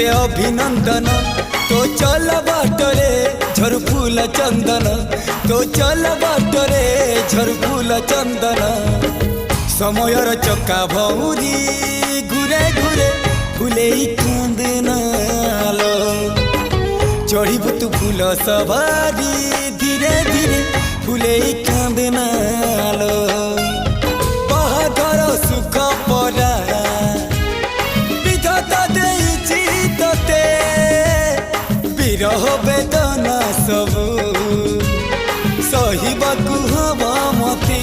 तोते अभिनंदन तो चल बाटरे झर फूल चंदन तो चल बाटरे झर फूल चंदन समयर चक्का भौरी घुरे घुरे फूले कांदनालो चढ़ीबू तू फूल सवारी धीरे धीरे फूले कांदनालो बाहाघर सुख परा विधाता देइछि तोते विरह वेदना सबू सहिबाकू हवा मते।